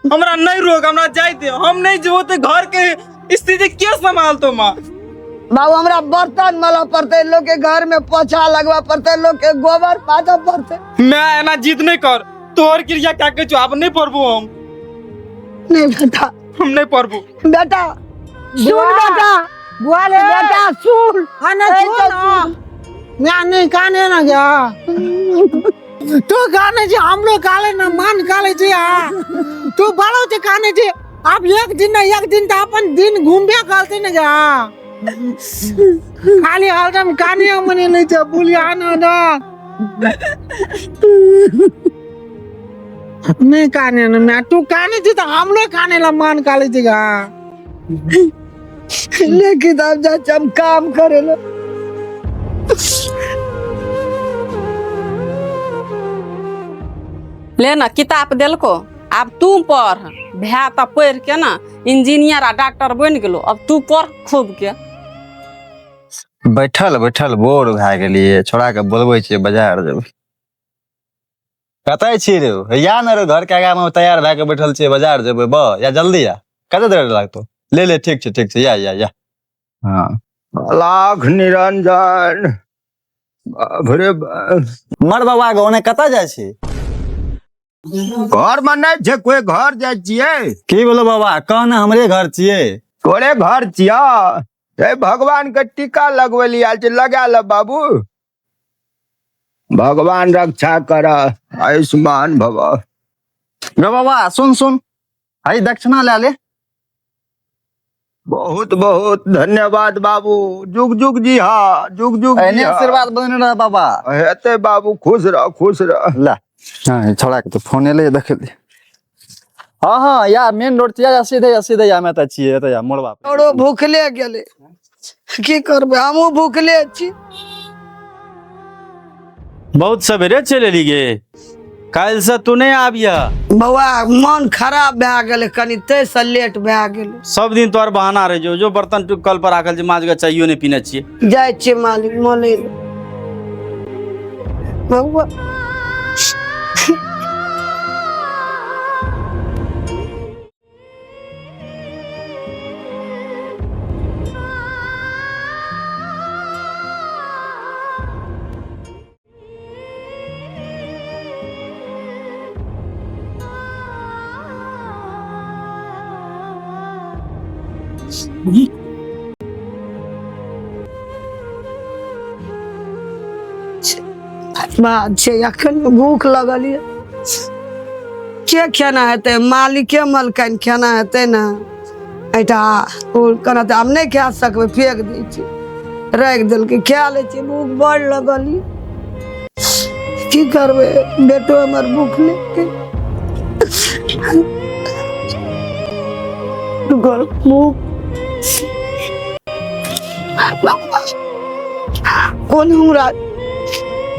हमरा नहीं रोक, हमरा जाए दे। हम नहीं जो तो घर के स्थिति क्या संभाल तो माँ। बाबू हमरा बर्तन मला पड़ते, लोग के घर में पोछा लगवा पड़ते, लोग के गोबर पाथा पड़ते। मैं ना जिद नहीं कर, तोहर क्रिया क्या के आप नहीं पढ़बो। हम नहीं बेटा, हम नहीं पढ़बो बेटा। सुन बेटा, बुआ ले बेटा सुन। खाना सुन ना, मैं नहीं खाने ना जा। तू खाने जे हम लोग खाले ना, मान खाले जे आ तू बड़ो जे खाने जे। आप एक दिन तो अपन दिन घूमबे करते ना जा। खाली हरदम खाने मने नहीं जा, बुलिया ना ना नहीं खाने ना। मैं तू खाने जे तो हम लोग खाने ला मान खाले जेगा। लेकिन अब जा हम काम करे लो। लेना किताब दिलको, अब तू पढ़। भै तो पढ़ के ना इंजीनियर आ डॉक्टर बन गेलो, अब तू पढ़ खूब के। बैठल बैठल बोर भए गेलिए, छोड़ा के बोलबे छियै बाजार जेबै। कतय छी रे? या न रे घर के आगा में तैयार भए के बैठल छियै, बाजार जेबै ब या जल्दी या। कते देर लागतो? ले ठीक छै या। हाँ लाख निरंजन भरे मर बाबा गाँव कतऽ जाइ छी? घर में नहीं छे, कोई घर जाए छिए। की बोलो बाबा, कहना हमरे घर छियै। तोरे घर छिया? हे भगवान के टीका लगवेली आल छे, लगा ल बाबू। भगवान रक्षा कर, आयुष्मान भव। गे बाबा सुन, हई दक्षिणा ले ले। बहुत बहुत धन्यवाद बाबू। जुग जुग जी हाँ, जुग जुग एने आशीर्वाद बने रह बाबा। हेते बाबू, खुश रह। ला हाँ, छोड़ा के तो फोन ले देख ले। हाँ या मेन रोड या सीधे या मैं त छियै एतय या मोड़वा पे। औरो भूखले गेले, की करबे? हमहू भूखले छी। बहुत सवेरे चले गे, काल से तू नहीं आबिया। बउआ मन खराब भए गेले, कनी तै से लेट भए गेले। सब दिन तोहर बहाना रहे जो बर्तन टूक कल पर राखल माज के चाहिए नहीं पीना चाहिए। जाए छे मालिक मोले बउआ। बात छे, अखन भूख लगल है। के खाना हेते? मालिके मलकन खाना हेते ना। एटा कना त हम नहीं खा सकबे, फेंक दै छी। रख देल के खा ले छी, भूख बड़ लगल है। की करबे? बेटो हमर भूख लेके भूख कौन हमरा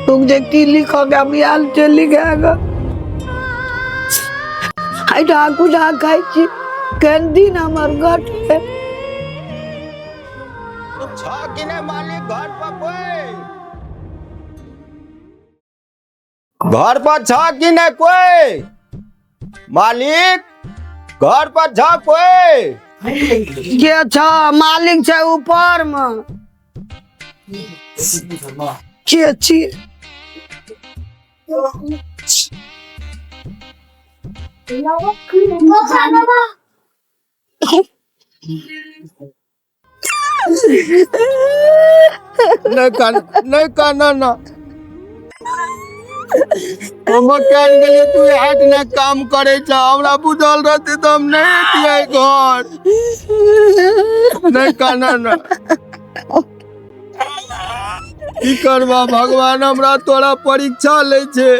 तुम जे लिखोगे हम याल से लिखेगा। आई ठाकू ढा खाई छी, केन दिन हमर घट है। किने मालिक घर पर कोई? घर पर छा कि नहीं कोई? मालिक घर पर छा कोई? के छ? मालिक छै ऊपर में। के छी? नहीं काना ना। हम कह गेलिए तू हाथ ने काम करे छ, हमरा बुझल रहते तो हम नहीं दिए घर। नहीं काना ना। की करबा भगवान, हमरा तोरा परीक्षा ले छे।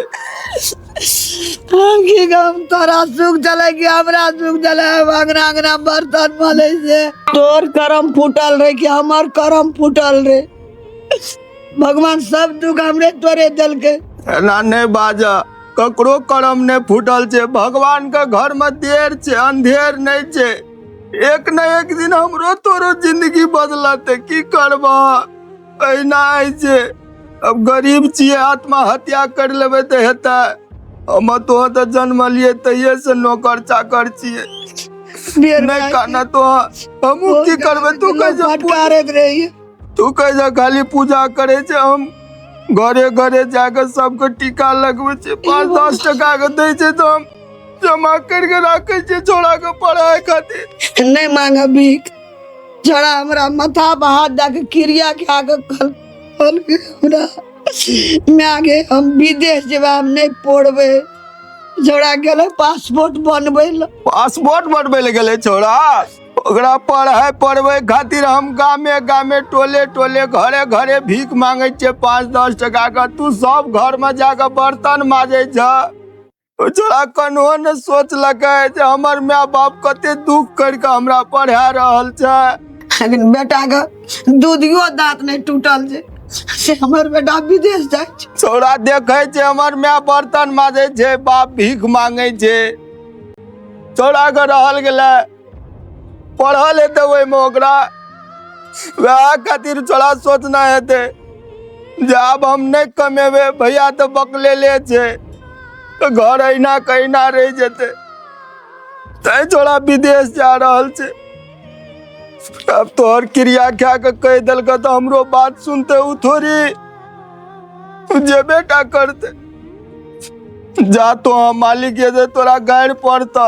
की गम तोरा सुख चले कि हमरा सुख चले? अंगना अंगना बर्तन मले से तोर करम फूटल रे कि हमर करम फूटल रे? भगवान सब दुख हमरे तोरे दिल के ना नहीं बाजा। ककरो करम ने फूटल छे। भगवान का घर में देर छे, अंधेर नहीं छे। एक न एक दिन हमरो तोरो जिंदगी बदलते। की करबा? ऐना है छे। अब गरीब छिए, आत्महत्या कर लेबे तो हेता। हम तो जन्म लिए तहिए से नौकर चाकर छिए नहीं काना तो हमू की करबे तू कैसे फटकारत रही तू कैसे खाली पूजा करे छे हम घरे घरे जाकर सबके टीका लगवे छे 5-10 टका के दे छे तो हम जमा करके रखे छे छोड़ा के पढ़ाई खातिर नहीं मांगा भीख जरा हमरा माथा पर हाथ डाके क्रिया के आगे कल के हमरा मैं आगे हम विदेश जेबे हम नहीं पढ़बे छोड़ा गेले पासपोर्ट बनबे ल पासपोर्ट बनबे ले गेले छोड़ा ओकरा पढ़ाई पढ़बे खातिर हम गामे गामे टोले टोले घरे घरे भीख मांगे छे 5-10 टका का तू सब घर में जाकर बर्तन माजे छ छोड़ा कन्हो ने सोच लगे जे हमर माय बाप कते दुख करके हमरा पढ़ा रहल छे लेकिन बेटा का दूधियो दांत नहीं टूटल जे से हमर बेटा विदेश जाय छै छोड़ा देखे छे हमर माय बर्तन माजे छे बाप भीख मांगे छे छोड़ा के रहल गेले पढ़ल हेते ओहि में ओकरा वह खातिर छोड़ा सोचना हेते जे अब हम नहीं कमेबे भैया तो बकले ले छे तो घर अहिना कहिना रह जेते तै छोड़ा विदेश जा रहल छे अब तोहर क्रिया क्या के कह दिल तो हमरो बात सुनते उ थोड़ी जे बेटा करते जा तो हम मालिक ये जे तोरा गाड़ पड़ता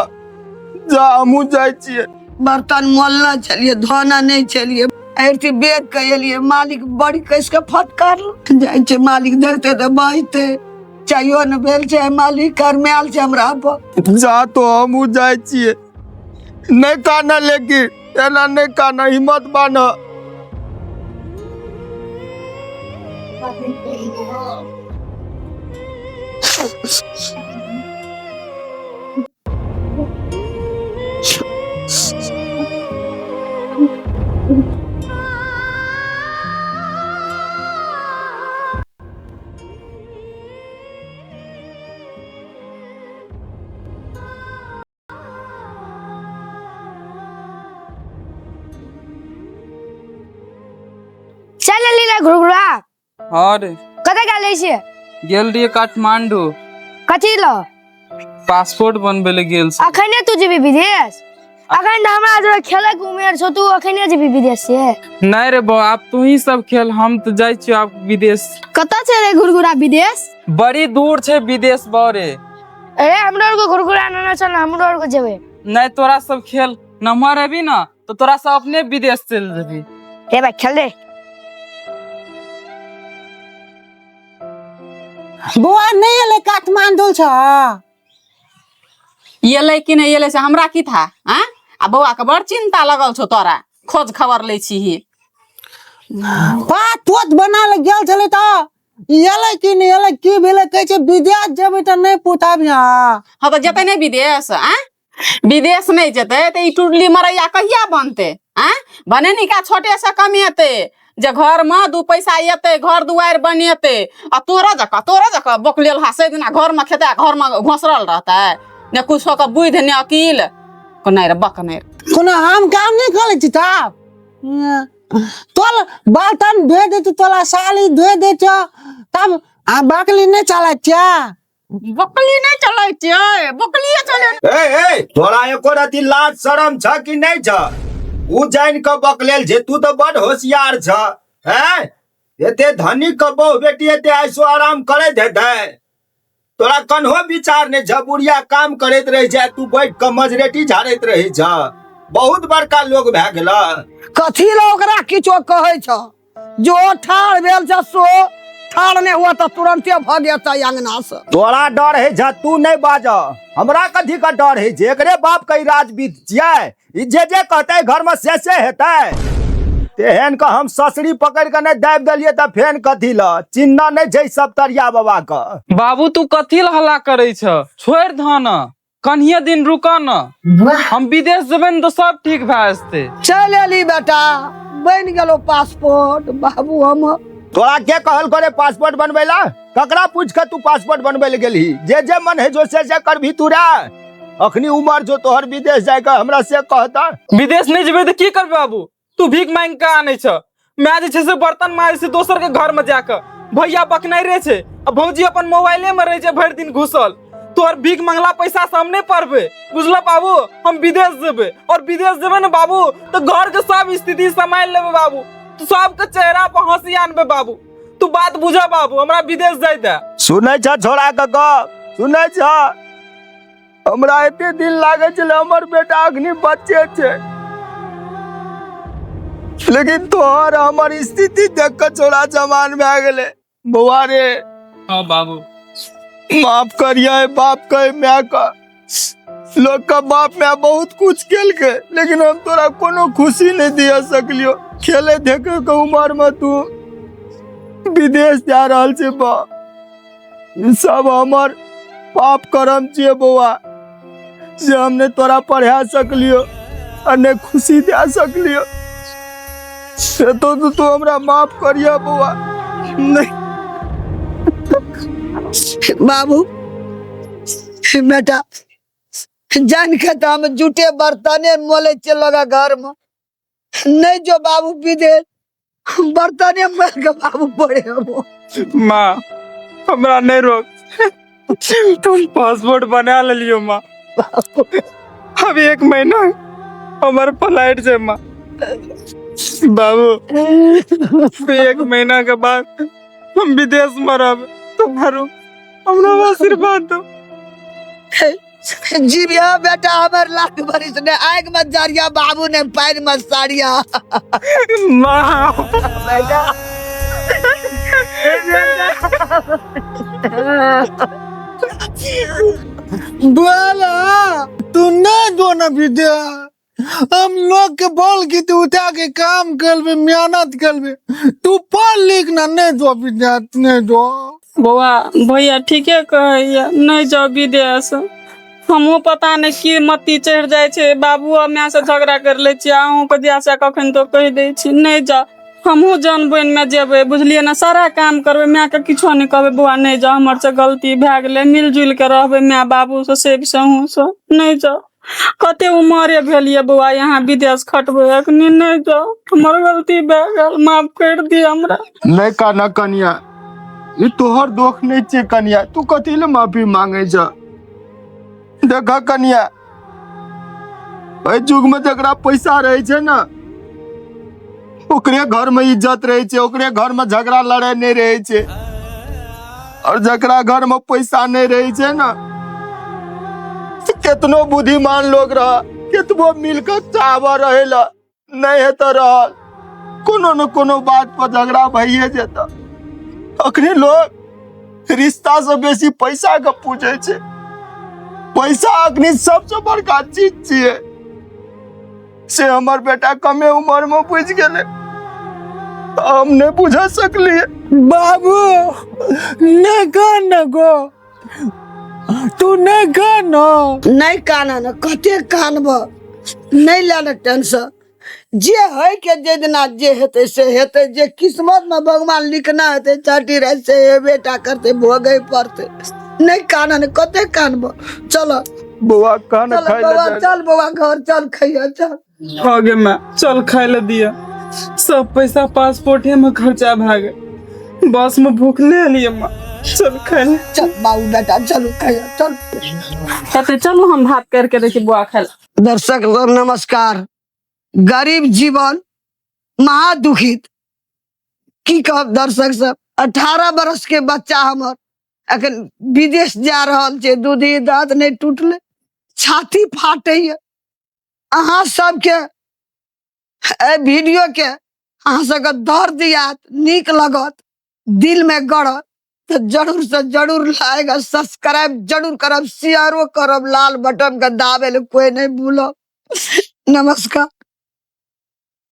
जा हमू जाय छिए बर्तन मोलना चलिए धोना नहीं चलिए ऐसी बेग के एलिए मालिक बड़ी कैस के फटकार जाय छै मालिक देखते तो बजते चाहिए न भेल छै मालिक करमेल छै हमरा पर जा तो हमू जाय छिए नहीं काना लेकिन एना नहीं काना हिम्मत बान चल लीला घुरघुरा और कतऽ गेल छियै गेल रहिए काठमांडू कथी ल पासपोर्ट बनबे ले गेल छी। अखने तू जेबी विदेश अखन तऽ हमरा जोरे खेले के उमेर छौ तू अखने जेबी विदेश से नहीं रे बा आप तू ही सब खेल हम तो जाय छी आप विदेश कतऽ छै रे घुरघुरा विदेश बड़ी दूर छे विदेश बारे अरे हमरा और को घुरघुरा ना चल हमरा और को जेबे नहीं तोरा सब खेल नम्हर हेबी ना तो तोरा सब अपने विदेश चल जेबी रे भाई खेल दे बुआ नहीं एले काठमांडू छ ये ले कि नहीं ये ले से हमरा की था हाँ आ बउआ के बड़ चिंता लगल छो तोरा खोज खबर ले छी पासपोर्ट बना ले गेल छले त एले कि नहीं एले की भेले कहै छै विदेश जेबै त नहीं पुताबिया हाँ तो जते नहीं विदेश विदेश नहीं जते तो ई टुडली मरैया कहिया बनते बने निका छोटे से कमेते जे घर में 2 पैसा एते घर दुआर बनेते आ तोरा जका बकलेल हासे दिना घर में खेते घर में घोसरल रहता है ने कुछ का बुझ ने अकील को नहीं रे बक नहीं कोनो हम काम नहीं करे छी ता तोल बर्तन धोए दे तोला साली धोए दे छ तब आ बकली नहीं चला छ बकली नहीं चले छे बकली चले ए तोरा एको रति लाज शरम छ कि नहीं छ उ जान के बकलेल जे तू तो बड़ होशियार छ हैं एते धनी के बहु बेटी एते ऐसो आराम करे देते तोरा कन्हो विचार ने छ बुढ़िया काम करैत रही छ तू बैठ के मजरेटी झाड़ैत रही छ बहुत बड़का लोग भए गेला कथी ला ओकरा किछो कहै छ जो ठाड़ भेल छ सो ठाड़ नहीं हुआ तो तुरंते भगेता अंगना से तोरा डर है जा तू नहीं बाज हमरा कथी का डर है जे एकरे बाप के राजवीत छियै ई जे कहते घर में से हेतै तेहन का हम ससरी पकड़ के नहीं दाबि देलिए त फेन कथी ल चिन्ह नहीं छै सब तरिया बाबा का बाबू तू कथी ला हल्ला करे छ छोड़ धान कन्हिये दिन रुका न हम विदेश जेबे न तो सब ठीक भए जेते चल एली बेटा बन गेलो पासपोर्ट बाबू हम तोरा के कहल करे पासपोर्ट बनबै ला ककरा पूछ के तू पासपोर्ट बनबै ले गेलही जे मन है जो से करभी तू रे अखनी उमर जो तोहर विदेश जाय के हमरा से कहता विदेश नहीं जेबे तो की करबे बाबू तू भीख मांग के आने छ मैं जे छै से बर्तन मारे से दोसर के घर में जाकर भैया बकनाई रहे छै आ भौजी अपन मोबाइले में रहे छै भर दिन घुसल तोर भीख मंगला पैसा से हम नहीं पढ़बे, बुझल बाबू। हम विदेश जेबे, और विदेश जेबे ना बाबू तो घर के सब स्थिति संभाल लेबे बाबू। तू सबके चेहरा पर हंसी आनबे बाबू। तू बात बुझा बाबू, हमरा विदेश जाय दे। सुनै छ छोड़ा के गप, सुनै छ हमरा एते दिन लागे छले हमर बेटा अग्नि बच्चे छे, लेकिन तोहर हमर स्थिति देख के छोड़ा जवान भए गेले। बौआ रे हाँ बाबू, माफ करिए बाप कहे मैं का। लोग का बाप मैं बहुत कुछ केल के, लेकिन हम तोरा कोनो खुशी नहीं दिया सकलियो। खेले देखे के उम्र में तू विदेश जा रहल छे बा, सब हमर पाप कर्म छे बौआ, जे हमने तोरा पढ़ा सकलियो और ने खुशी दे सकलियो। से तो तू हमरा माफ करिए बौआ। नहीं बाबू बेटा, जान के तो हम जूठे बर्तने मोले चलोगा घर में, नहीं जो बाबू विदेश बर्तने मोल के बाबू पड़े हो। माँ हमरा नहीं रोक, तुम पासपोर्ट बना लियो माँ। अब 1 महीना हमारे फ्लाइट से माँ। बाबू 1 महीना के बाद हम विदेश में रहब, तुम्हारो हमरा आशीर्वाद दो। जी भैया बेटा, हमार लाख बरिस ने आग मत जारिया, बाबू ने पैर मत साड़िया। माँ बेटा बोला तू नहीं दो ना विदेश, हम लोग के बोल की तू उठा के काम करबे, मेहनत करबे। तू पढ़ लिख ना, नहीं दो विदेश, नहीं दो। बौआ भैया ठीके कहैया, नहीं जाओ विदेश। हमहूँ पता नहीं की मती चढ़ जाए छे, बाबू और माँ से झगड़ा कर ले छी, अहूँ के दिया से कखन तो कह दे छी नहीं जाओ। हमहूँ जन बन में जेबे, बुझलिए ना, सारा काम करबे, माँ के किछो नहीं कहबे। बौआ नहीं जाओ, हमर से गलती भए गेलै, मिलजुल के रहबे माँ बाबू से, सेब से हूँ से। नहीं जाओ, कते उमरे भेलिए बौआ, यहाँ विदेश खटबे, अखनी नहीं जाओ, हमर गलती भए गेल, माफ कर दी हमरा। नहीं काना कनिया, ये तोहर दोख नहीं छे कनिया, तू कथी ले माफी मांगे छ। देखा कनिया, एहि युग में जकरा पैसा रहे छे ना, ओकरे घर में इज्जत रहे छे, ओकरे घर में झगड़ा लड़ाई नहीं रहे छे। और जकरा घर में पैसा नहीं रहे छे ना, कितनो बुद्धिमान लोग रह, कितनो मिलकर चाहवा रहेला, नहीं है तो रहल, कोनो न कोनो बात पर झगड़ा भइए जेता। अखनी लोग रिश्ता से बेसी पैसा के पूछे छे। पैसा अखनी सबसे बड़का चीज छिए, से हमर बेटा कमे उम्र में बुझ गेले, हम नहीं बुझ सकलिए। बाबू नहीं कान गो, तू नहीं कान। नहीं काना न, कते कानब, नहीं लेना टेंशन। जे है के जे दिना जे हेते से हेते, जे किस्मत में भगवान लिखना हेते छठी रात से ये बेटा करते भोगे पड़ते। नहीं काना न, कते कानब। चलो बुआ खाना चल खाई बउआ, ले। चल बउआ घर चल खैया चल। हो गे माँ, चल खाए ले दिया। सब पैसा पासपोर्टे में खर्चा भए गए, बस में भूख ले लिए माँ। चल खाए ले। चल बाबू बेटा चलो खैया चल। कहते चलो हम भात करके देखी बुआ खाए। दर्शक लोग नमस्कार। गरीब जीवन महा दुखित की कहब दर्शक सब। 18 बरस के बच्चा हमर अखन विदेश जा रहल छे, दूधी दांत नहीं टूटले, छाती फाटे। अहाँ सबके ए वीडियो के अहाँ सबके दर्द याद नीक लगत, दिल में गड़त तो जरूर से जरूर लाएगा, सब्सक्राइब जरूर करब, शेयरो करब, लाल बटन का दाबे ले कोई नहीं भूलब। नमस्कार।